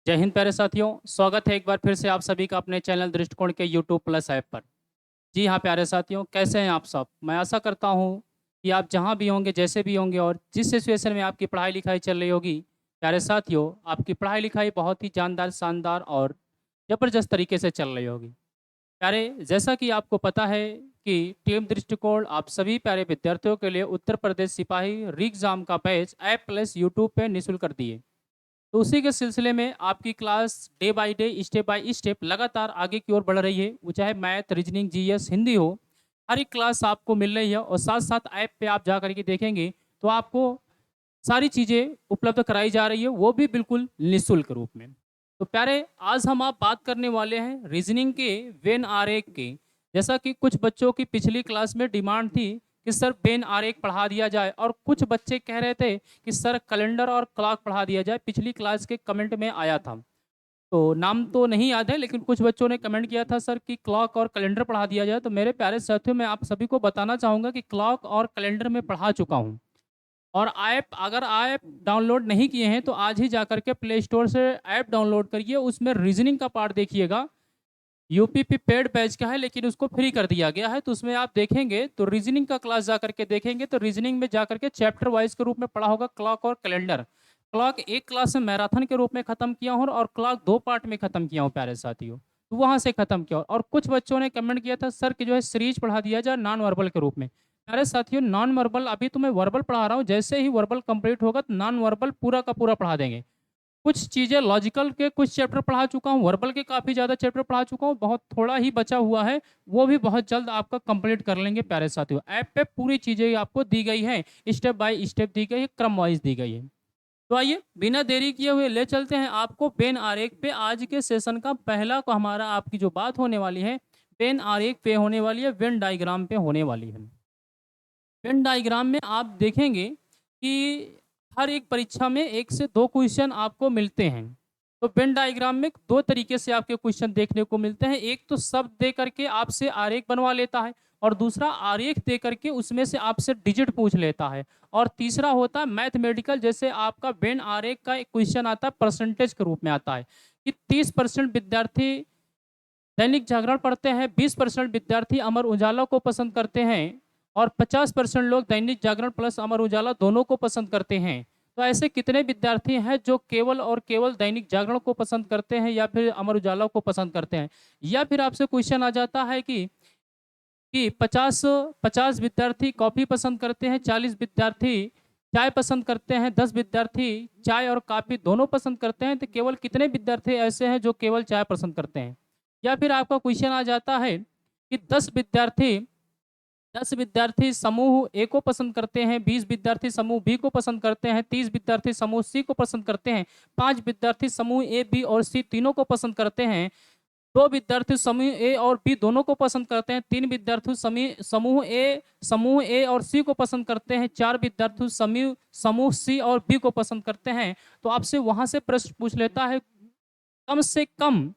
जय हिंद प्यारे साथियों, स्वागत है एक बार फिर से आप सभी का अपने चैनल दृष्टिकोण के यूट्यूब प्लस ऐप पर। जी हाँ प्यारे साथियों, कैसे हैं आप सब? मैं आशा करता हूँ कि आप जहाँ भी होंगे, जैसे भी होंगे और जिस सिचुएशन में आपकी पढ़ाई-लिखाई चल रही होगी, प्यारे साथियों, आपकी पढ़ाई-लिखाई बहुत ही जानदार, शानदार और ज़बरदस्त तरीके से चल रही होगी। प्यारे, जैसा कि आपको पता है कि टीम दृष्टिकोण आप सभी प्यारे विद्यार्थियों के लिए उत्तर प्रदेश सिपाही री एग्ज़ाम का बैच ऐप प्लस यूट्यूब पे निःशुल्क कर दिए। तो उसी के सिलसिले में आपकी class day by day, step by step लगातार आगे की ओर बढ़ रही है। वो चाहे मैथ, रीजनिंग, जीएस, हिंदी हो, हर एक क्लास आपको मिल रही है और साथ-साथ ऐप पे आप जा कर के देखेंगे, तो आपको सारी चीज़ें उपलब्ध कराई जा रही है, वो भी बिल्कुल निःशुल्क रूप में। तो प्यारे, आज हम आप बात करने वाले हैं रीजनिंग के वेन आरेख की। जैसा कि कुछ बच्चों की पिछली क्लास में डिमांड थी कि सर वेन आरेख पढ़ा दिया जाए और कुछ बच्चे कह रहे थे कि सर कैलेंडर और क्लॉक पढ़ा दिया जाए, पिछली क्लास के कमेंट में आया था। तो नाम तो नहीं याद है, लेकिन कुछ बच्चों ने कमेंट किया था सर कि क्लॉक और कैलेंडर पढ़ा दिया जाए। तो मेरे प्यारे साथियों, मैं आप सभी को बताना चाहूँगा कि क्लॉक और कैलेंडर में पढ़ा चुका हूँ। और अगर ऐप डाउनलोड नहीं किए हैं तो आज ही जाकर के प्ले स्टोर से ऐप डाउनलोड करिए, उसमें रीजनिंग का पार्ट देखिएगा। यूपीपी पेड बैच का है, लेकिन उसको फ्री कर दिया गया है, तो उसमें आप देखेंगे तो रीजनिंग का क्लास जाकर के देखेंगे तो रीजनिंग में जाकर के चैप्टर वाइज के रूप में पढ़ा होगा क्लॉक और कैलेंडर। क्लॉक एक क्लास में मैराथन के रूप में खत्म किया हूँ और क्लॉक 2 पार्ट में खत्म किया हूँ प्यारे साथियों। तो वहाँ से खत्म किया और कुछ बच्चों ने कमेंट किया था सर कि जो है सीरीज पढ़ा दिया जाए नॉन वर्बल के रूप में। प्यारे साथियों, नॉन वर्बल अभी तो मैं वर्बल पढ़ा रहा हूँ, जैसे ही वर्बल कंप्लीट होगा तो नॉन वर्बल पूरा का पूरा पढ़ा देंगे। कुछ चीज़ें लॉजिकल के कुछ चैप्टर पढ़ा चुका हूँ, वर्बल के काफ़ी ज़्यादा चैप्टर पढ़ा चुका हूँ, बहुत थोड़ा ही बचा हुआ है, वो भी बहुत जल्द आपका कंप्लीट कर लेंगे प्यारे साथियों। ऐप पे पूरी चीज़ें आपको दी गई हैं, स्टेप बाय स्टेप दी गई है, क्रम वाइज़ दी गई है। तो आइए, बिना देरी किए हुए ले चलते हैं आपको पेन आरेख पे। आज के सेशन का पहला को हमारा आपकी जो बात होने वाली है, पेन आरेख पे होने वाली है, वेन डायग्राम पे होने वाली है। वेन डायग्राम में आप देखेंगे कि हर एक परीक्षा में 1 से 2 क्वेश्चन आपको मिलते हैं। तो वेन डायग्राम में 2 तरीके से आपके क्वेश्चन देखने को मिलते हैं। एक तो शब्द दे करके आपसे आरेख बनवा लेता है और दूसरा आरेख दे करके उसमें से आपसे डिजिट पूछ लेता है। और तीसरा होता है मैथमेटिकल, जैसे आपका वेन आरेख का एक क्वेश्चन आता है परसेंटेज के रूप में आता है कि 30% विद्यार्थी दैनिक जागरण पढ़ते हैं, 20% विद्यार्थी अमर उजाला को पसंद करते हैं और 50% लोग दैनिक जागरण प्लस अमर उजाला दोनों को पसंद करते हैं। तो ऐसे कितने विद्यार्थी हैं जो केवल और केवल दैनिक जागरण को पसंद करते हैं या फिर अमर उजाला को पसंद करते हैं? या फिर आपसे क्वेश्चन आ जाता है कि 50 विद्यार्थी कॉफ़ी पसंद करते हैं, 40 विद्यार्थी चाय पसंद करते हैं, 10 विद्यार्थी चाय और कॉफ़ी दोनों पसंद करते हैं, तो केवल कितने विद्यार्थी ऐसे हैं जो केवल चाय पसंद करते हैं? या फिर आपका क्वेश्चन आ जाता है कि 10 विद्यार्थी समूह ए को पसंद करते हैं, 20 विद्यार्थी समूह बी को पसंद करते हैं, 30 विद्यार्थी समूह सी को पसंद करते हैं, 5 विद्यार्थी समूह ए, बी और सी तीनों को पसंद करते हैं, 2 विद्यार्थी समूह ए और बी दोनों को पसंद करते हैं, 3 विद्यार्थी समूह ए और सी को पसंद करते हैं, 4 विद्यार्थी समूह समूह सी और बी को पसंद करते हैं। तो आपसे वहाँ से प्रश्न पूछ लेता है कम से कम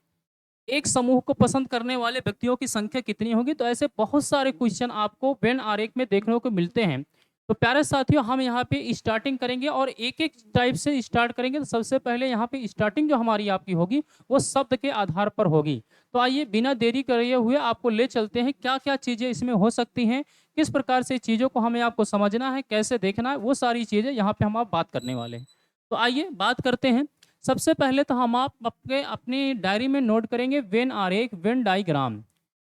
एक समूह को पसंद करने वाले व्यक्तियों की संख्या कितनी होगी? तो ऐसे बहुत सारे क्वेश्चन आपको वेन आरेख में देखने को मिलते हैं। तो प्यारे साथियों, हम यहाँ पे स्टार्टिंग करेंगे और एक-एक टाइप से स्टार्ट करेंगे। तो सबसे पहले यहाँ पे स्टार्टिंग जो हमारी आपकी होगी, वो शब्द के आधार पर होगी। तो आइए, बिना देरी करे हुए आपको ले चलते हैं, क्या-क्या चीज़ें इसमें हो सकती हैं, किस प्रकार से चीज़ों को हमें आपको समझना है, कैसे देखना है, वो सारी चीज़ें यहाँ पे हम आप बात करने वाले हैं। तो आइए बात करते हैं। सबसे पहले तो हम आप अपने अपनी डायरी में नोट करेंगे वेन आरेख, वेन डायग्राम।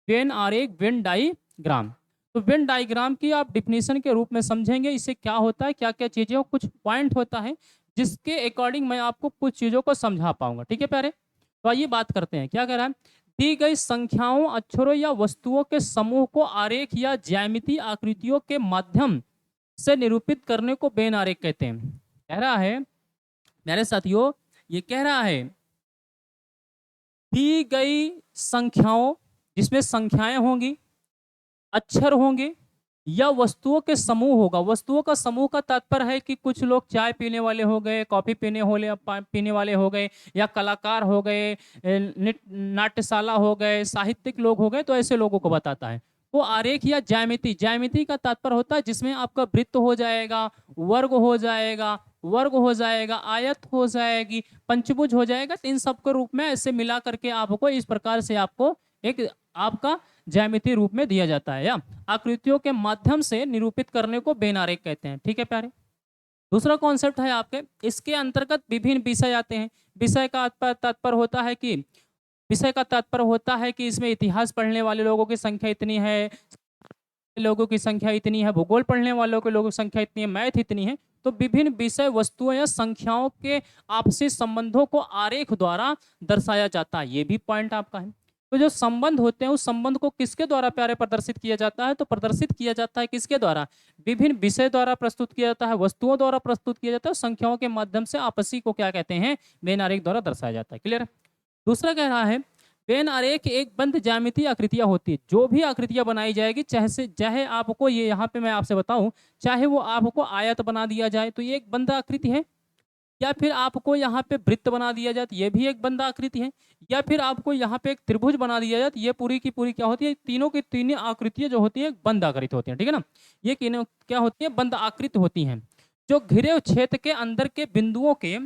वेन आरेख, वेन डायग्राम। तो वेन डायग्राम की आप डेफिनेशन के रूप में समझेंगे, इससे क्या होता है, क्या-क्या चीज़ें और कुछ पॉइंट होता है, जिसके अकॉर्डिंग मैं आपको कुछ चीज़ों को समझा पाऊँगा। ठीक है प्यारे? तो आइए बात करते हैं, क्या कह रहा है? दी गई संख्याओं, अक्षरों या वस्तुओं के समूह को आरेख या ज्यामितीय आकृतियों के माध्यम से निरूपित करने को वेन आरेख कहते हैं। कह रहा है, मेरे साथियों, ये कह रहा है दी गई संख्याओं, जिसमें संख्याएं होंगी, अक्षर होंगे या वस्तुओं के समूह होगा। वस्तुओं का समूह का तात्पर्य है कि कुछ लोग चाय पीने वाले हो गए, कॉफ़ी पीने वाले हो गए या कलाकार हो गए, नाट्यशाला हो गए, साहित्यिक लोग हो गए, तो ऐसे लोगों को बताता है। वो आरेख या ज्यामिति, ज्यामिति का तात्पर्य होता है जिसमें आपका वृत्त हो जाएगा, वर्ग हो जाएगा, वर्ग हो जाएगा, आयत हो जाएगी, पंचभुज हो जाएगा। तो इन सब के रूप में ऐसे मिला करके आपको इस प्रकार से आपको एक आपका ज्यामितीय रूप में दिया जाता है, या आकृतियों के माध्यम से निरूपित करने को बेन आरेख कहते हैं। ठीक है प्यारे। दूसरा कॉन्सेप्ट है आपके, इसके अंतर्गत विभिन्न विषय आते हैं। विषय का तात्पर्य होता है कि इसमें इतिहास पढ़ने वाले लोगों की संख्या इतनी है, लोगों की संख्या इतनी है, भूगोल पढ़ने वालों के लोगों की संख्या इतनी है, मैथ इतनी है। तो विभिन्न विषय वस्तुओं या संख्याओं के आपसी संबंधों को आरेख द्वारा दर्शाया जाता है। ये भी पॉइंट आपका है। तो जो संबंध होते हैं उस संबंध को किसके द्वारा प्यारे प्रदर्शित किया जाता है? तो प्रदर्शित किया जाता है किसके द्वारा? विभिन्न विषय द्वारा प्रस्तुत किया जाता है, वस्तुओं द्वारा प्रस्तुत किया जाता है, संख्याओं के माध्यम से आपसी को क्या कहते हैं? बेन आरेख द्वारा दर्शाया जाता है। क्लियर है। दूसरा कह रहा है बेन आरेख एक बंद ज्यामितीय आकृतियां होती है। जो भी आकृतियां बनाई जाएगी, चाहे आपको ये यहाँ पे मैं आपसे बताऊं, चाहे वो आपको आयत बना दिया जाए तो ये एक बंद आकृति है, या फिर आपको यहाँ पे वृत्त बना दिया जाए तो ये भी एक बंद आकृति है, या फिर आपको यहाँ पे एक त्रिभुज बना दिया जाए तो ये पूरी की पूरी क्या होती है? तीनों की तीनों आकृतियां जो होती है बंद आकृति होती है। ठीक है ना। ये क्या होती है? बंद आकृति होती हैं, जो घिरे हुए क्षेत्र के अंदर के बिंदुओं के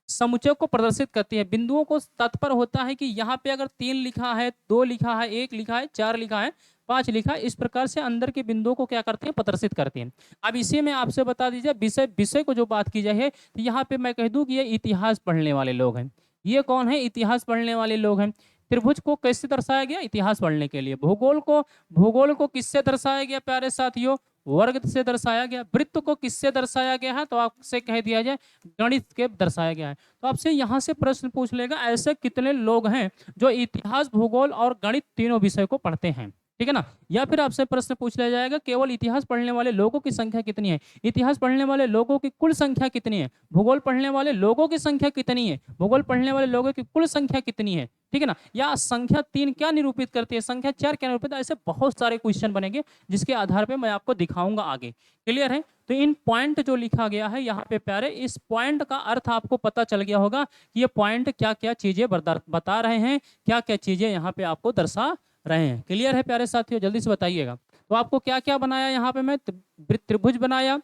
समुच्चय को प्रदर्शित करती है। बिंदुओं को तात्पर्य होता है कि यहाँ पे अगर 3 लिखा है, 2 लिखा है, 1 लिखा है, 4 लिखा है, 5 लिखा है, इस प्रकार से अंदर के बिंदुओं को क्या करते हैं? प्रदर्शित करते हैं। अब इसी में आपसे बता दीजिए, विषय को जो बात की जाए है, तो यहाँ पे मैं कह दूं कि ये इतिहास पढ़ने वाले लोग हैं। ये कौन है? इतिहास पढ़ने वाले लोग हैं। त्रिभुज को कैसे दर्शाया गया? इतिहास पढ़ने के लिए। भूगोल को किससे दर्शाया गया प्यारे साथियों? वर्ग से दर्शाया गया। वृत्त को किससे दर्शाया गया है? तो आपसे कह दिया जाए गणित के दर्शाया गया है। तो आपसे यहाँ से प्रश्न पूछ लेगा, ऐसे कितने लोग हैं जो इतिहास, भूगोल और गणित तीनों विषय को पढ़ते हैं? ठीक है ना। या फिर आपसे प्रश्न पूछ लिया जाएगा, केवल इतिहास पढ़ने वाले लोगों की संख्या कितनी है? इतिहास पढ़ने वाले लोगों की कुल संख्या कितनी है? भूगोल पढ़ने वाले लोगों की संख्या कितनी है? भूगोल पढ़ने वाले लोगों की कुल संख्या कितनी है? ठीक है ना। या संख्या 3 क्या निरूपित करती है? संख्या 4 क्या निरूपित? ऐसे बहुत सारे क्वेश्चन बनेंगे जिसके आधार पर मैं आपको दिखाऊंगा आगे। क्लियर है। तो इन पॉइंट जो लिखा गया है यहाँ पे प्यारे, इस पॉइंट का अर्थ आपको पता चल गया होगा कि ये पॉइंट क्या क्या चीजें बता रहे हैं, क्या क्या चीजें यहाँ पे आपको दर्शा रहे हैं। क्लियर है प्यारे साथियों? जल्दी से बताइएगा। तो आपको क्या क्या बनाया यहाँ पे? मैं त्रिभुज बनाया,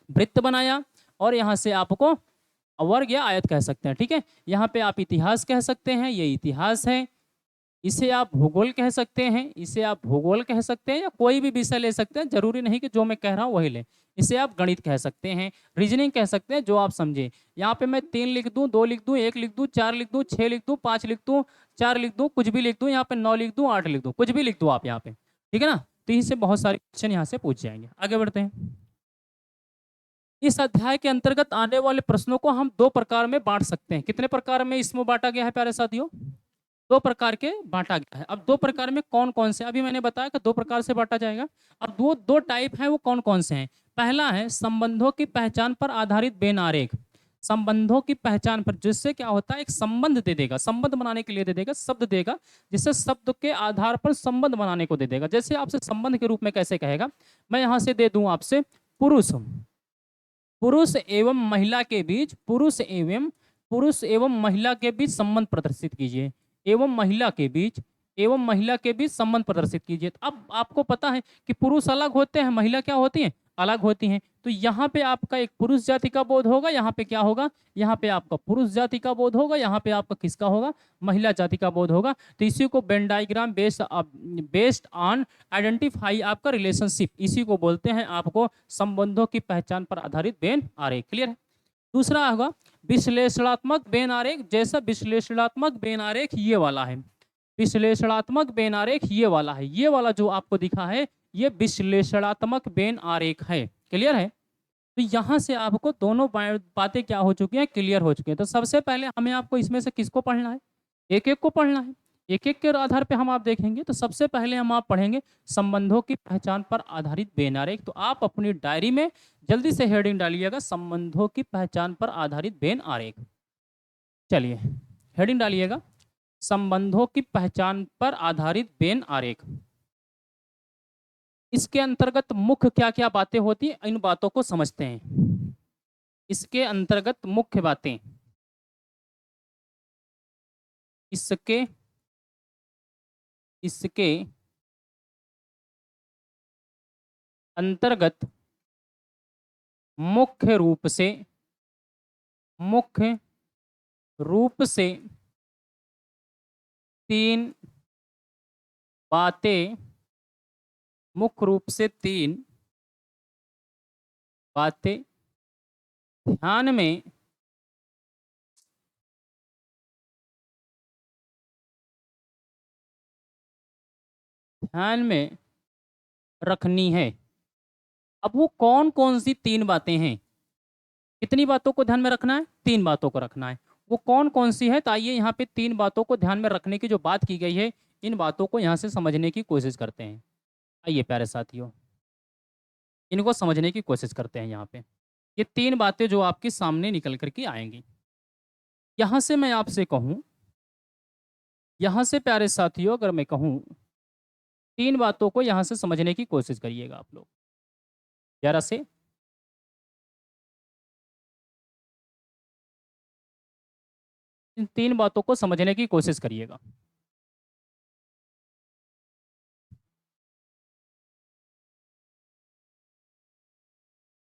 वृत्त बनाया, और यहाँ से आपको वर्ग या आयत कह सकते हैं। ठीक है। यहाँ पे आप इतिहास कह सकते हैं, ये इतिहास है। इसे आप भूगोल कह सकते हैं, इसे आप भूगोल कह सकते हैं, या कोई भी विषय ले सकते हैं, जरूरी नहीं कि जो मैं कह रहा हूँ वही ले। इसे आप गणित कह सकते हैं, रीजनिंग कह सकते हैं, जो आप समझे। यहाँ पे मैं 3 लिख दूं, 2 लिख दूं, 1 लिख दूं, 4 लिख दूं, 6 लिख दूं, 5 लिख दूं, 4 लिख दूं, कुछ भी लिख दूं, यहाँ पे 9 लिख दूं, 8 लिख दूं, कुछ भी लिख दूं आप यहाँ पे। ठीक है ना। तो इससे बहुत सारे क्वेश्चन यहाँ से पूछ जाएंगे। आगे बढ़ते हैं। इस अध्याय के अंतर्गत आने वाले प्रश्नों को हम 2 प्रकार में बांट सकते हैं। कितने प्रकार में इसमें बांटा गया है प्यारे साथियों? 2 प्रकार के बांटा गया है। अब 2 प्रकार में कौन कौन से? अभी मैंने बताया कि 2 प्रकार से बांटा जाएगा। अब दो टाइप हैं, वो कौन कौन से हैं? पहला है संबंधों की पहचान पर आधारित बेन आरेख। संबंधों की पहचान पर, जिससे क्या होता है? एक संबंध दे देगा, संबंध बनाने के लिए दे देगा, शब्द देगा, जिससे शब्द के आधार पर संबंध बनाने को दे देगा। जैसे आपसे संबंध के रूप में कैसे कहेगा? मैं यहाँ से दे दूं आपसे पुरुष पुरुष एवं महिला के बीच, पुरुष एवं महिला के बीच संबंध प्रदर्शित कीजिए। एवं महिला के बीच संबंध प्रदर्शित कीजिए। तो अब आपको पता है कि पुरुष अलग होते हैं, महिला क्या होती है? अलग होती हैं। तो यहाँ पे आपका एक पुरुष जाति का बोध होगा, यहाँ पे क्या होगा? यहाँ पे आपका पुरुष जाति का बोध होगा, यहाँ पे आपका किसका होगा? महिला जाति का बोध होगा। तो इसी को Venn diagram based on identify आपका रिलेशनशिप, इसी को बोलते हैं आपको संबंधों की पहचान पर आधारित बेन आरेख। क्लियर है। दूसरा होगा विश्लेषणात्मक बेन आरेख। जैसा विश्लेषणात्मक बेन आरेख ये वाला है, विश्लेषणात्मक बेन आरेख ये वाला है, ये वाला जो आपको दिखा है ये विश्लेषणात्मक बेन आरेख है। क्लियर है। तो यहाँ से आपको दोनों बातें क्या हो चुकी हैं? क्लियर हो चुकी हैं। तो सबसे पहले हमें आपको इसमें से किसको पढ़ना है? एक एक को पढ़ना है। एक एक के आधार पे हम आप देखेंगे। तो सबसे पहले हम आप पढ़ेंगे संबंधों की पहचान पर आधारित बेन आरेख। तो आप अपनी डायरी में जल्दी से हेडिंग डालिएगा, संबंधों की पहचान पर आधारित बेन आरेख। चलिए हेडिंग डालिएगा, संबंधों की पहचान पर आधारित बेन आरेख। इसके अंतर्गत मुख्य क्या क्या बातें होती हैं, इन बातों को समझते हैं। इसके अंतर्गत मुख्य बातें, इसके अंतर्गत मुख्य रूप से मुख्य रूप से 3 बातें, मुख्य रूप से 3 बातें ध्यान में रखनी है। अब वो कौन कौन सी 3 बातें हैं? कितनी बातों को ध्यान में रखना है? 3 बातों को रखना है। वो कौन कौन सी है? तो आइए यहाँ पे 3 बातों को ध्यान में रखने की जो बात की गई है, इन बातों को यहाँ से समझने की कोशिश करते हैं। आइए प्यारे साथियों, इनको समझने की कोशिश करते हैं। यहाँ पे ये 3 बातें जो आपके सामने निकल कर के आएंगी, यहाँ से मैं आपसे कहूँ, यहाँ से प्यारे साथियों अगर मैं कहूँ, 3 बातों को यहाँ से समझने की कोशिश करिएगा आप लोग जरा से। इन 3 बातों को समझने की कोशिश करिएगा।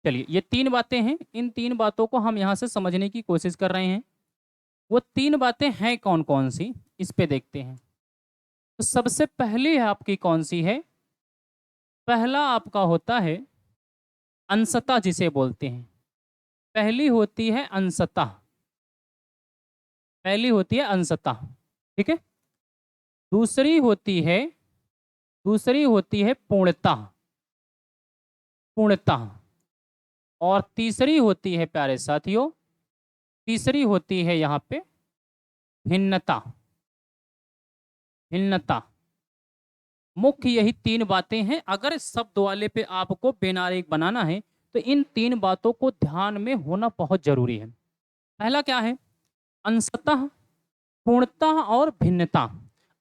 चलिए, ये 3 बातें हैं, इन 3 बातों को हम यहाँ से समझने की कोशिश कर रहे हैं। वो 3 बातें हैं कौन-कौन सी, इस पे देखते हैं। तो सबसे पहली है आपकी कौन सी है? पहला आपका होता है अंशतः, जिसे बोलते हैं। पहली होती है अंशतः, पहली होती है अंशतः, ठीक है? दूसरी होती है, दूसरी होती है पूर्णतः, पूर्णतः। और तीसरी होती है प्यारे साथियों, तीसरी होती है यहाँ पे भिन्नता, भिन्नता। मुख्य यही 3 बातें हैं। अगर शब्द वाले पे आपको बेनारेक बनाना है तो इन 3 बातों को ध्यान में होना बहुत जरूरी है। पहला क्या है? अंशतः, पूर्णतः और भिन्नता।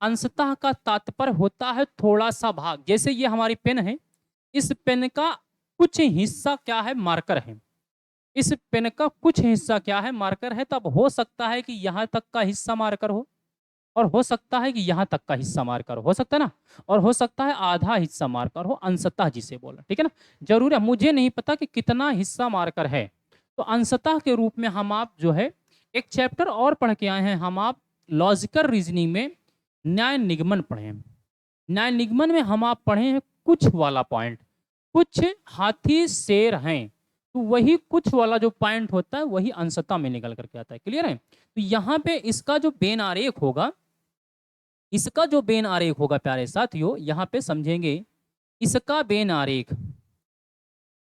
अंशतः का तात्पर्य होता है थोड़ा सा भाग। जैसे ये हमारी पेन है, इस पेन का कुछ हिस्सा क्या है? मार्कर है। इस पेन का कुछ हिस्सा क्या है? मार्कर है। तब हो सकता है कि यहाँ तक का हिस्सा मार्कर हो, और हो सकता है कि यहाँ तक का हिस्सा मार्कर हो सकता है ना, और हो सकता है आधा हिस्सा मार्कर हो, अंशतः जिसे बोला, ठीक है ना। जरूर है, मुझे नहीं पता कि कितना हिस्सा मार्कर है। तो अंशतः के रूप में हम आप जो है एक चैप्टर और पढ़ के आए हैं, हम आप लॉजिकल रीजनिंग में न्याय निगमन पढ़े हैं। न्याय निगमन में हम आप पढ़े हैं कुछ वाला पॉइंट, कुछ हाथी शेर हैं, तो वही कुछ वाला जो पॉइंट होता है वही अंशतः में निकल करके आता है। क्लियर है? तो यहाँ पे इसका जो बेन आरेख होगा, इसका जो बेन आरेख होगा प्यारे साथियों, यहाँ पे समझेंगे, इसका बेन आरेख,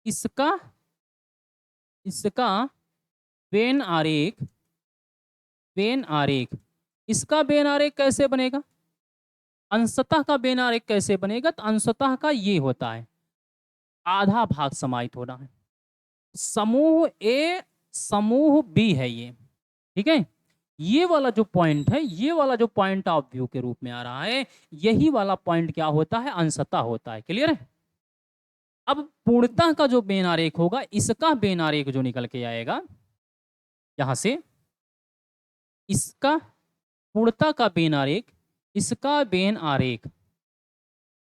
इसका इसका बेन आरेख, बेन आरेख, इसका बेन आरेख कैसे बनेगा? अंशतः का बेन आरेख कैसे बनेगा? तो अंशतः का ये होता है आधा भाग समाहित होना है। समूह ए समूह बी है ये, ठीक है। ये वाला जो पॉइंट है, ये वाला जो पॉइंट ऑफ व्यू के रूप में आ रहा है, यही वाला पॉइंट क्या होता है? अंशतः होता है। क्लियर है? अब पूर्णतः का जो बेन आरेख होगा, इसका बेन आरेख जो निकल के आएगा यहां से, इसका पूर्णतः का बेन आरेख, इसका बेन आरेख,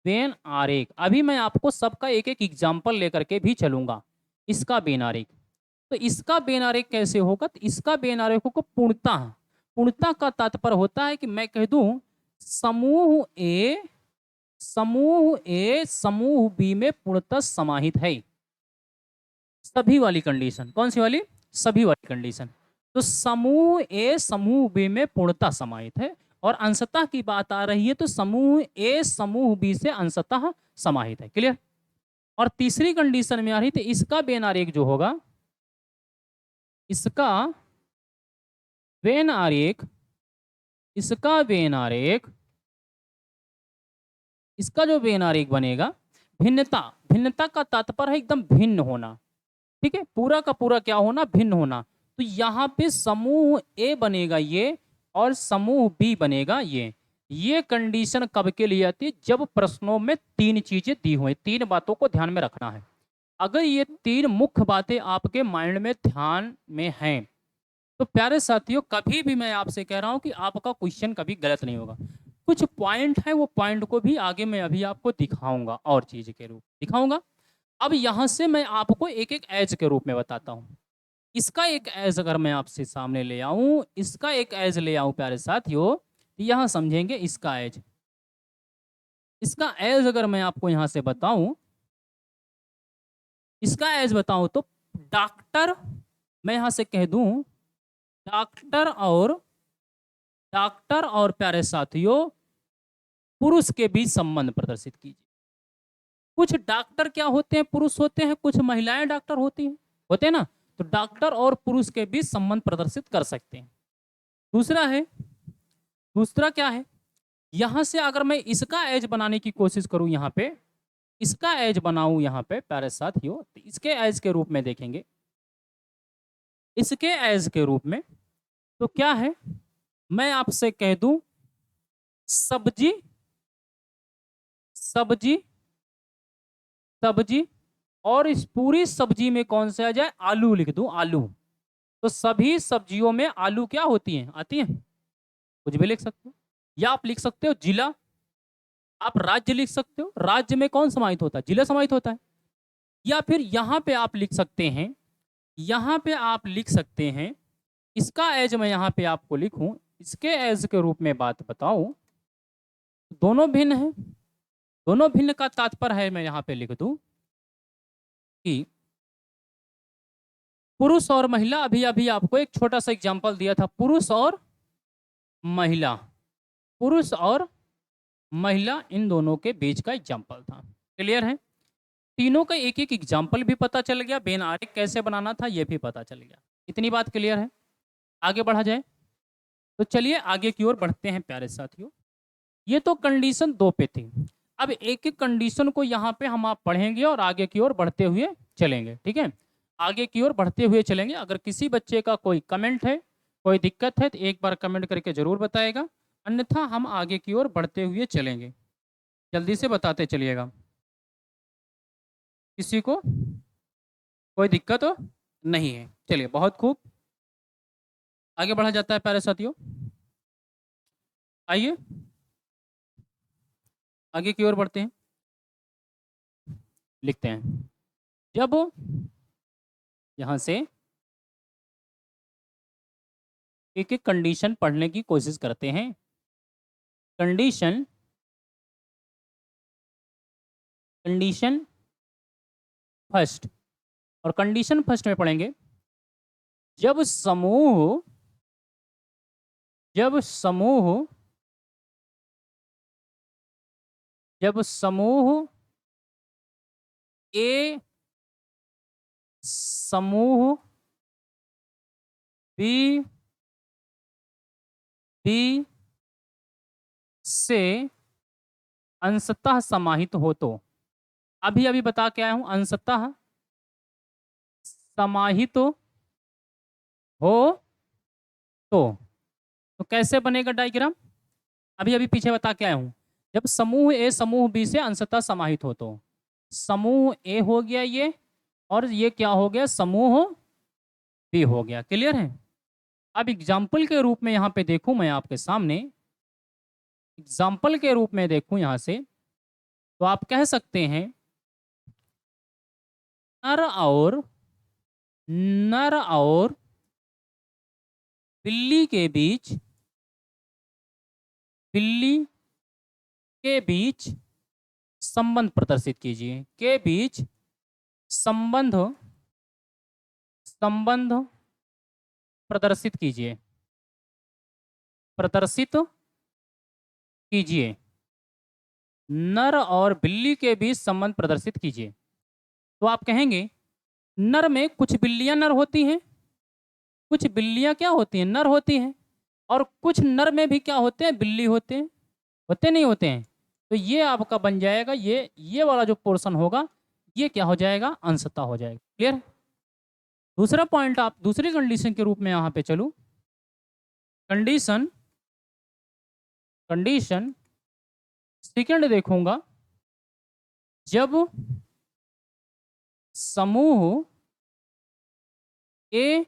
बेन आरेख। अभी मैं आपको सबका एक एक एग्जाम्पल लेकर के भी चलूंगा। इसका बेन आरेख, तो इसका बेन आरेख कैसे होगा? तो इसका बेन आरेख को पूर्णतः, पूर्णतः का तात्पर्य होता है कि मैं कह दूं समूह ए, समूह ए समूह बी में पूर्णतः समाहित है। सभी वाली कंडीशन, कौन सी वाली? सभी वाली कंडीशन। तो समूह ए समूह बी में पूर्णतः समाहित है, और अंशतः की बात आ रही है तो समूह ए समूह बी से अंशतः समाहित है। क्लियर? और तीसरी कंडीशन में आ रही थी इसका बेन आरेख जो होगा, इसका बेन आरेख, इसका बेन आरेख, इसका जो बेन आरेख बनेगा, भिन्नता, भिन्नता का तात्पर्य है एकदम भिन्न होना, ठीक है। पूरा का पूरा क्या होना? भिन्न होना। तो यहाँ पे समूह ए बनेगा ये, और समूह बी बनेगा ये। ये कंडीशन कब के लिए आती है? जब प्रश्नों में 3 चीजें दी हुई, 3 बातों को ध्यान में रखना है। अगर ये 3 मुख्य बातें आपके माइंड में ध्यान में हैं, तो प्यारे साथियों कभी भी मैं आपसे कह रहा हूं कि आपका क्वेश्चन कभी गलत नहीं होगा। कुछ पॉइंट है, वो पॉइंट को भी आगे मैं अभी आपको दिखाऊंगा, और चीज के रूप दिखाऊंगा। अब यहां से मैं आपको एक एक एज के रूप में बताता हूं। इसका एक एज अगर मैं आपसे सामने ले आऊं, इसका एक एज ले आऊं प्यारे साथियों, तो यहाँ समझेंगे इसका एज। इसका एज अगर मैं आपको यहाँ से बताऊं, इसका एज बताऊं तो डॉक्टर, मैं यहाँ से कह दूं डॉक्टर और प्यारे साथियों पुरुष के बीच संबंध प्रदर्शित कीजिए। कुछ डॉक्टर क्या होते हैं, पुरुष होते हैं, कुछ महिलाएं डॉक्टर होती हैं, होते हैं ना, तो डॉक्टर और पुरुष के बीच संबंध प्रदर्शित कर सकते हैं। दूसरा क्या है, यहां से अगर मैं इसका एज बनाने की कोशिश करूं, यहाँ पे इसका एज बनाऊं, यहाँ पे प्यारे साथियों, तो इसके एज के रूप में देखेंगे, इसके एज के रूप में तो क्या है, मैं आपसे कह दूं सब्जी, सब्जी, सब्जी, और इस पूरी सब्जी में कौन सा आ जाए, आलू लिख दूं, आलू। तो सभी सब्जियों में आलू क्या होती हैं, आती हैं, कुछ भी लिख सकते हो, या आप लिख सकते हो जिला, आप राज्य लिख सकते हो, राज्य में कौन समाहित होता है, जिला समाहित होता है। या फिर यहाँ पे आप लिख सकते हैं, यहाँ पे आप लिख सकते हैं, इसका एज मैं यहाँ पे आपको लिखूं, इसके एज के रूप में बात बताऊं, दोनों भिन्न है, दोनों भिन्न का तात्पर्य है, मैं यहाँ पे लिख दूं कि पुरुष और महिला, अभी अभी आपको एक छोटा सा एग्जांपल दिया था, पुरुष और महिला, पुरुष और महिला, इन दोनों के बीच का एग्जांपल था। क्लियर है, तीनों का एक एक एग्जांपल भी पता चल गया, बेन आरेख कैसे बनाना था ये भी पता चल गया। इतनी बात क्लियर है, आगे बढ़ा जाए, तो चलिए आगे की ओर बढ़ते हैं प्यारे साथियों। ये तो कंडीशन 2 पे थी, अब एक एक कंडीशन को यहाँ पे हम आप पढ़ेंगे और आगे की ओर बढ़ते हुए चलेंगे, ठीक है, आगे की ओर बढ़ते हुए चलेंगे। अगर किसी बच्चे का कोई कमेंट है, कोई दिक्कत है, तो एक बार कमेंट करके जरूर बताएगा, अन्यथा हम आगे की ओर बढ़ते हुए चलेंगे, जल्दी से बताते चलिएगा। किसी को कोई दिक्कत हो नहीं है, चलिए बहुत खूब, आगे बढ़ा जाता है प्यारे साथियों। आइए आगे की ओर बढ़ते हैं, लिखते हैं, जब यहां से एक एक कंडीशन पढ़ने की कोशिश करते हैं। कंडीशन, कंडीशन फर्स्ट, और कंडीशन फर्स्ट में पढ़ेंगे, जब समूह, जब समूह, जब समूह ए समूह बी, बी से अंशतः समाहित हो, तो अभी अभी बता के आया हूं, अंशतः समाहित हो तो कैसे बनेगा डायग्राम, अभी अभी पीछे बता के आया हूं, जब समूह ए समूह बी से अंशतः समाहित हो, तो समूह ए हो गया ये, और ये क्या हो गया, समूह बी हो गया। क्लियर है, अब एग्जाम्पल के रूप में यहाँ पे देखूं मैं आपके सामने, एग्जाम्पल के रूप में देखूं यहाँ से, तो आप कह सकते हैं नर और, नर और बिल्ली के बीच, बिल्ली के बीच संबंध प्रदर्शित कीजिए, के बीच संबंध, संबंध प्रदर्शित कीजिए, प्रदर्शित कीजिए, नर और बिल्ली के बीच संबंध प्रदर्शित कीजिए। तो आप कहेंगे नर में कुछ बिल्लियां नर होती हैं, कुछ बिल्लियां क्या होती हैं, नर होती हैं, और कुछ नर में भी क्या होते हैं, बिल्ली होते हैं, होते नहीं होते हैं, तो ये आपका बन जाएगा, ये वाला जो पोर्शन होगा ये क्या हो जाएगा, अंशतः हो जाएगा। क्लियर, दूसरा पॉइंट आप दूसरी कंडीशन के रूप में यहाँ पे चलूं, कंडीशन, कंडीशन सेकंड देखूंगा, जब समूह ए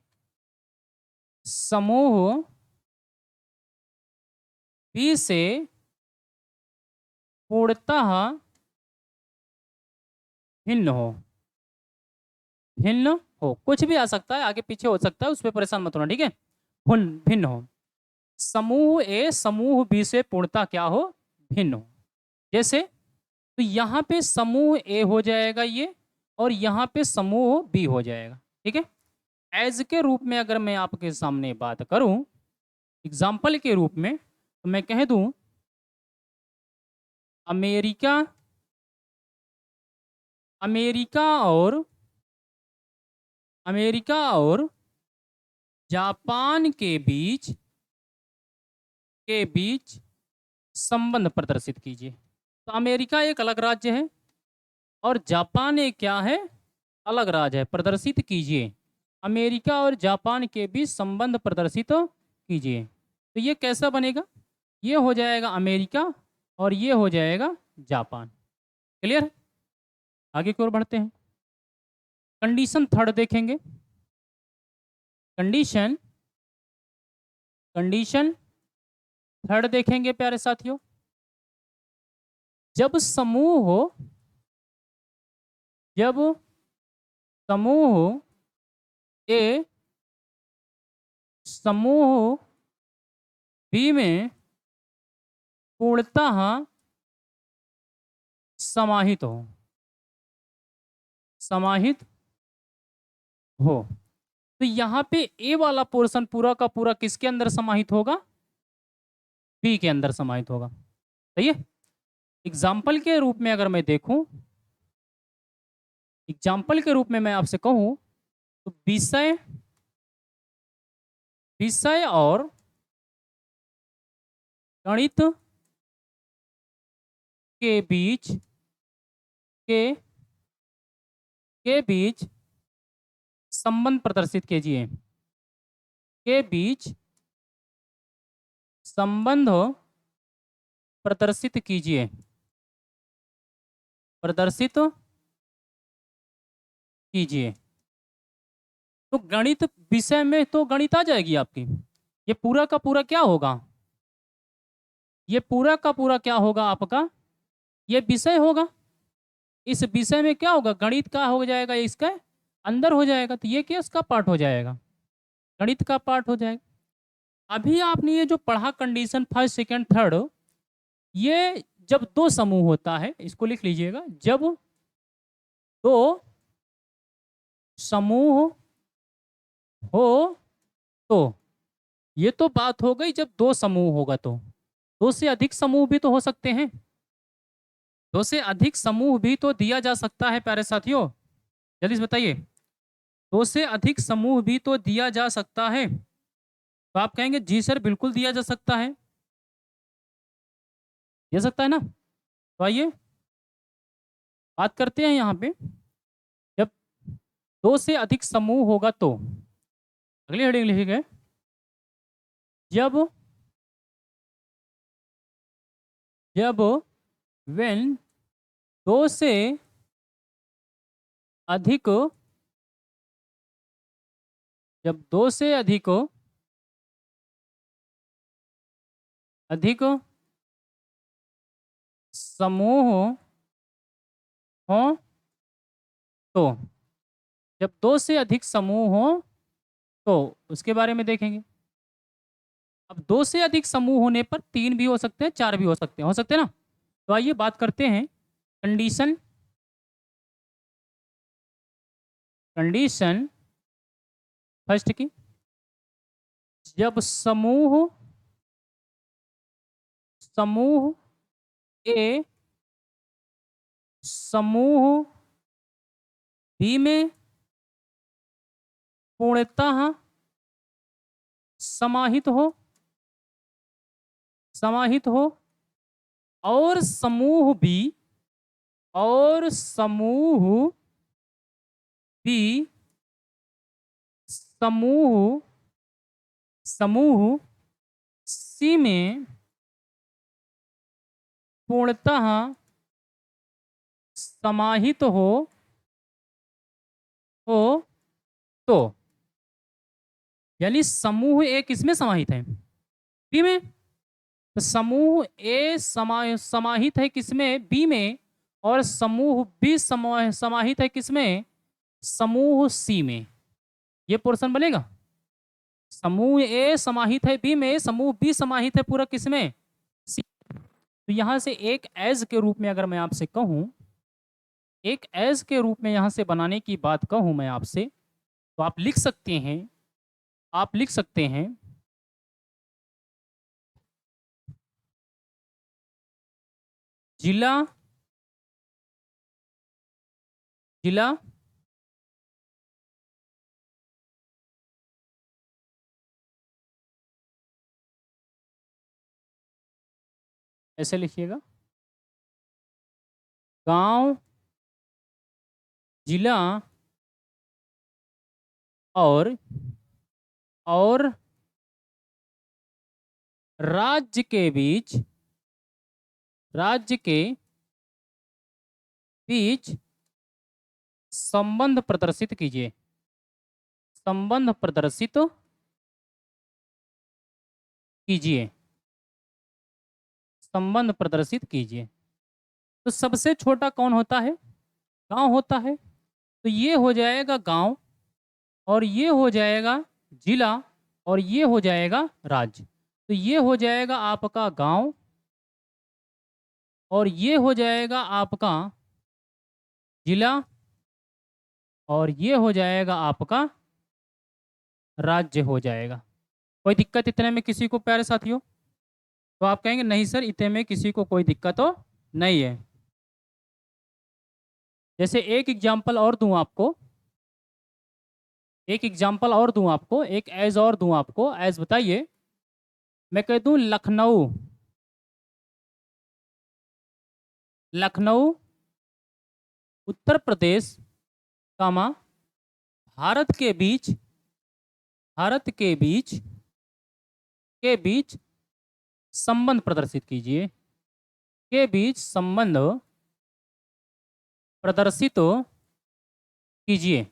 समूह बी से पूर्णतः भिन्न हो, भिन्न हो, कुछ भी आ सकता है, आगे पीछे हो सकता है, उस पर परेशान मत होना, ठीक है। भिन्न हो। समूह ए समूह बी से पूर्णतः क्या हो, भिन्न हो। जैसे तो यहाँ पे समूह ए हो जाएगा ये, और यहाँ पे समूह बी हो जाएगा, ठीक है। एज के रूप में अगर मैं आपके सामने बात करूं, एग्जाम्पल के रूप में, तो मैं कह दूं अमेरिका अमेरिका और जापान के बीच संबंध प्रदर्शित कीजिए। तो अमेरिका एक अलग राज्य है और जापान एक क्या है, अलग राज्य है। प्रदर्शित कीजिए, अमेरिका और जापान के बीच संबंध प्रदर्शित कीजिए। तो ये कैसा बनेगा, ये हो जाएगा अमेरिका और ये हो जाएगा जापान। क्लियर, आगे की ओर बढ़ते हैं। कंडीशन थर्ड देखेंगे। कंडीशन थर्ड देखेंगे प्यारे साथियों। जब समूह ए समूह बी में पूर्णतः समाहित हो, तो यहाँ पे ए वाला पोर्शन पूरा का पूरा किसके अंदर समाहित होगा, बी के अंदर समाहित होगा। सही है। एग्जाम्पल के रूप में अगर मैं देखूं, एग्जाम्पल के रूप में मैं आपसे कहूं, तो विषय और गणित के बीच के बीच संबंध प्रदर्शित कीजिए। के बीच संबंध प्रदर्शित कीजिए। तो गणित विषय में तो गणित आ जाएगी आपकी। ये पूरा का पूरा क्या होगा, ये पूरा का पूरा क्या होगा आपका, ये विषय होगा। इस विषय में क्या होगा, गणित का हो जाएगा, इसका अंदर हो जाएगा। तो ये क्या इसका पार्ट हो जाएगा, गणित का पार्ट हो जाएगा। अभी आपने ये जो पढ़ा कंडीशन फर्स्ट सेकंड थर्ड, ये जब दो समूह होता है, इसको लिख लीजिएगा, जब दो समूह हो तो, ये तो बात हो गई जब दो समूह होगा। तो दो से अधिक समूह भी तो हो सकते हैं, दो से अधिक समूह भी तो दिया जा सकता है प्यारे साथियों, जल्दी से बताइए। दो से अधिक समूह भी तो दिया जा सकता है। तो आप कहेंगे जी सर बिल्कुल दिया जा सकता है, दे सकता है ना। तो आइए बात करते हैं यहाँ पे, जब दो से अधिक समूह होगा तो, अगली हेडिंग लिखिए, जब व्हेन दो से अधिक जब दो से अधिक समूह हो तो, जब दो से अधिक समूह हो तो उसके बारे में देखेंगे। अब दो से अधिक समूह होने पर तीन भी हो सकते हैं, चार भी हो सकते हैं ना। तो आइए बात करते हैं कंडीशन फर्स्ट की। जब समूह ए समूह बी में पूर्णतः समाहित हो और समूह बी समूह सी में पूर्णतः समाहित हो तो, यानी समूह ए किसमें समाहित है, बी में। तो समूह ए समाहित है किसमें, बी में, और समूह बी समाहित है किसमें, समूह सी में ये पोर्शन बनेगा। समूह ए समाहित है बी में, समूह बी समाहित है पूरा किसमें, सी। तो यहाँ से एक एज के रूप में अगर मैं आपसे कहूँ, एक एज के रूप में यहाँ से बनाने की बात कहूँ मैं आपसे, तो आप लिख सकते हैं, आप लिख सकते हैं जिला, जिला ऐसे लिखिएगा, गांव, जिला और राज्य के बीच, राज्य के बीच संबंध प्रदर्शित कीजिए, संबंध प्रदर्शित कीजिए, संबंध प्रदर्शित कीजिए। तो सबसे छोटा कौन होता है, गांव होता है। तो ये हो जाएगा गांव, और ये हो जाएगा जिला, और ये हो जाएगा राज्य। तो ये हो जाएगा आपका गांव, और ये हो जाएगा आपका जिला, और ये हो जाएगा आपका राज्य हो जाएगा। कोई दिक्कत इतने में किसी को प्यारे साथियों? तो आप कहेंगे नहीं सर इतने में किसी को कोई दिक्कत तो नहीं है। जैसे एक एग्जाम्पल और दूं आपको, एक एग्जाम्पल और दूं आपको, एक एज और दूं आपको, एज बताइए, मैं कह दूं लखनऊ, लखनऊ उत्तर प्रदेश, कामा भारत के बीच, भारत के बीच, के बीच संबंध प्रदर्शित कीजिए, के बीच संबंध प्रदर्शित कीजिए,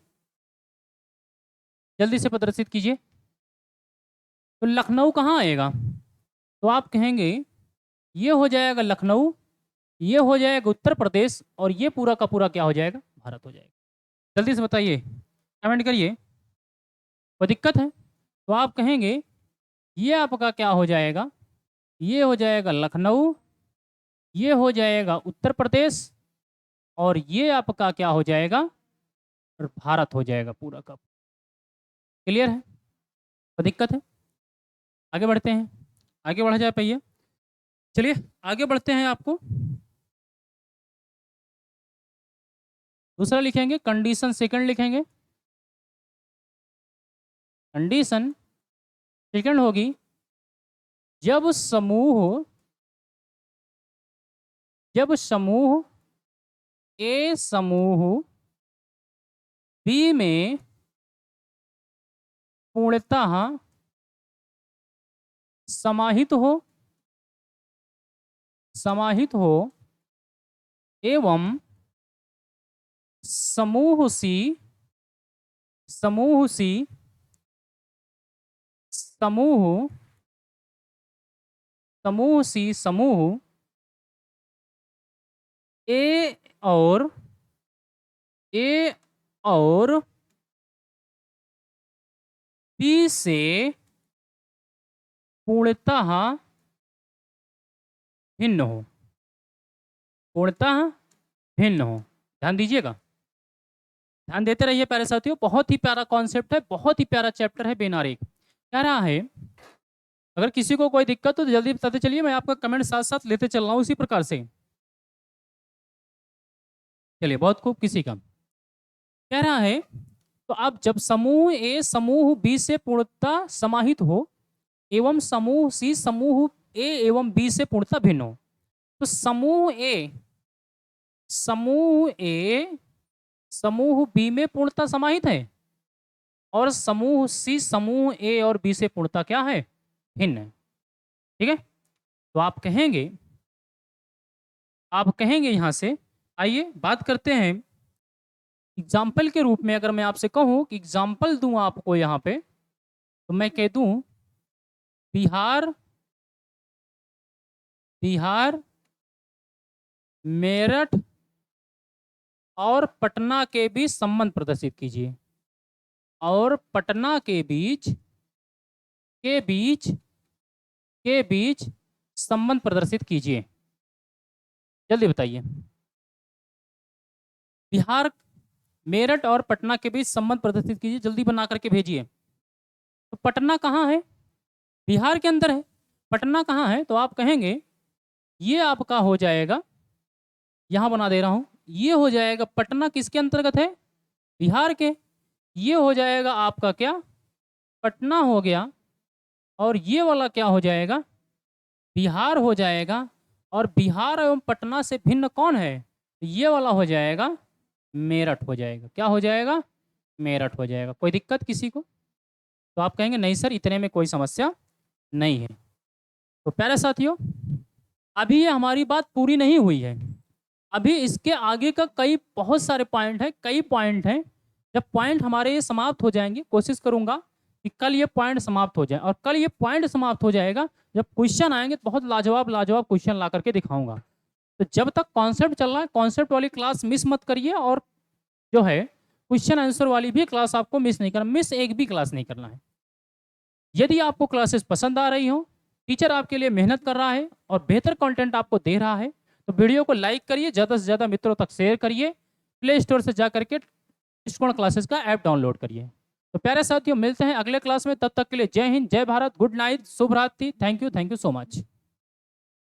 जल्दी से प्रदर्शित कीजिए। तो लखनऊ कहाँ आएगा? तो आप कहेंगे ये हो जाएगा लखनऊ, ये हो जाएगा उत्तर प्रदेश, और ये पूरा का पूरा क्या हो जाएगा, भारत हो जाएगा। जल्दी से बताइए, कमेंट करिए, कोई दिक्कत है? तो आप कहेंगे ये आपका क्या हो जाएगा, ये हो जाएगा लखनऊ, ये हो जाएगा उत्तर प्रदेश, और ये आपका क्या हो जाएगा, और भारत हो जाएगा पूरा का। क्लियर है? कोई दिक्कत है? आगे बढ़ते हैं, आगे बढ़ा जाए पहिए, चलिए आगे बढ़ते हैं। आपको दूसरा लिखेंगे, कंडीशन सेकंड लिखेंगे। कंडीशन सेकंड होगी जब समूह, जब समूह ए समूह बी में पूर्णतः समाहित हो, समाहित हो, एवं समूह सी, समूह सी, समूह, समूह सी, समूह ए और, ए और बी से पूर्णतः भिन्न हो, पूर्णतः भिन्न हो। ध्यान दीजिएगा, ध्यान देते रहिए प्यारे साथियों, बहुत ही प्यारा कॉन्सेप्ट है, बहुत ही प्यारा चैप्टर है बेनार एक। कह रहा है अगर किसी को कोई दिक्कत हो तो जल्दी बताते चलिए, मैं आपका कमेंट साथ साथ लेते चल रहा हूँ उसी प्रकार से। चलिए बहुत खूब, किसी का कह रहा है तो अब जब समूह ए समूह बी से पूर्णतः समाहित हो, एवं समूह सी समूह ए एवं बी से पूर्णतः भिन्न हो। तो समूह ए, समूह ए समूह बी में पूर्णतः समाहित है, और समूह सी समूह ए और बी से पूर्णतः क्या है, भिन्न है। ठीक है? तो आप कहेंगे, आप कहेंगे यहां से, आइए बात करते हैं एग्जाम्पल के रूप में। अगर मैं आपसे कहूं कि एग्जाम्पल दूं आपको यहां पे, तो मैं कह दूं बिहार, बिहार, मेरठ, और पटना के बीच संबंध प्रदर्शित कीजिए। और पटना के बीच के बीच संबंध प्रदर्शित कीजिए। जल्दी बताइए। बिहार, मेरठ और पटना के बीच संबंध प्रदर्शित कीजिए, जल्दी बना करके भेजिए। तो पटना कहाँ है? बिहार के अंदर है। पटना कहाँ है? तो आप कहेंगे ये आपका हो जाएगा, यहाँ बना दे रहा हूँ, ये हो जाएगा पटना किसके अंतर्गत है? बिहार के। ये हो जाएगा आपका क्या? पटना हो गया। और ये वाला क्या हो जाएगा? बिहार हो जाएगा। और बिहार एवं पटना से भिन्न कौन है? ये वाला हो जाएगा मेरठ हो जाएगा। क्या हो जाएगा? मेरठ हो जाएगा। कोई दिक्कत किसी को? तो आप कहेंगे नहीं सर, इतने में कोई समस्या नहीं है। तो प्यारे साथियों, अभी ये हमारी बात पूरी नहीं हुई है। अभी इसके आगे का कई बहुत सारे पॉइंट हैं, कई पॉइंट हैं। जब पॉइंट हमारे ये समाप्त हो जाएंगे, कोशिश करूंगा कि कल ये पॉइंट समाप्त हो जाए। और कल ये पॉइंट समाप्त हो जाएगा, जब क्वेश्चन आएंगे तो बहुत लाजवाब लाजवाब क्वेश्चन ला करके दिखाऊंगा। तो जब तक कॉन्सेप्ट चल रहा है, कॉन्सेप्ट वाली क्लास मिस मत करिए। और जो है क्वेश्चन आंसर वाली भी क्लास आपको मिस नहीं करना, मिस एक भी क्लास नहीं करना है। यदि आपको क्लासेस पसंद आ रही हो, टीचर आपके लिए मेहनत कर रहा है और बेहतर कंटेंट आपको दे रहा है, तो वीडियो को लाइक करिए, ज़्यादा से ज़्यादा मित्रों तक शेयर करिए, प्ले स्टोर से जा करके दृष्टिकोण क्लासेस का ऐप डाउनलोड करिए। तो प्यारे साथियों, मिलते हैं अगले क्लास में। तब तक के लिए जय हिंद, जय भारत, गुड नाइट, शुभ रात्रि। Thank you so much.